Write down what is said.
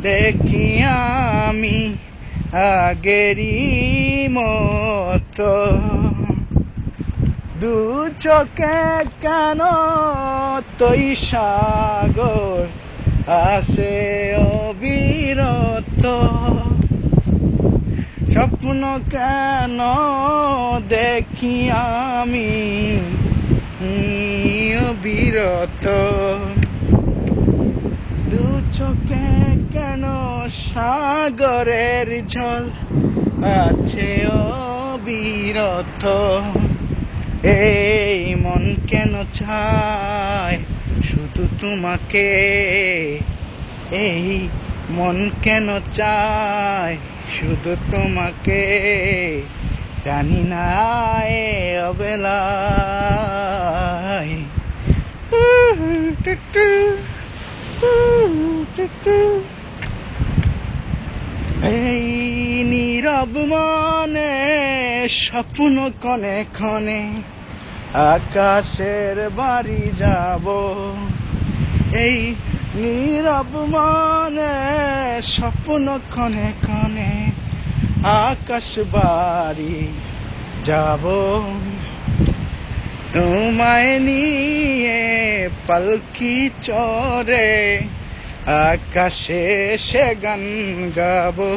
দেখি আমি আগেরই মতো, দু চোখে কেন তুই সাগর আসে অবিরত, স্বপ্ন কেন দেখি আমি অবিরত, দু চোখে কেন সাগরের জল আছে অবিরত, এই মন কেন চায় শুধু তোমাকে, এই মন কেন চায় শুধু তোমাকে, জানি না এ অবেলায়। এই নীরব মনে স্বপ্ন ক্ষণে ক্ষণে আকাশের বাড়ি যাব, এই নীরব মনে স্বপ্ন ক্ষণে ক্ষণে আকাশ বাড়ি যাব, তোমায় নিয়ে পালকি চড়ে আকাশে সে গান গাবো।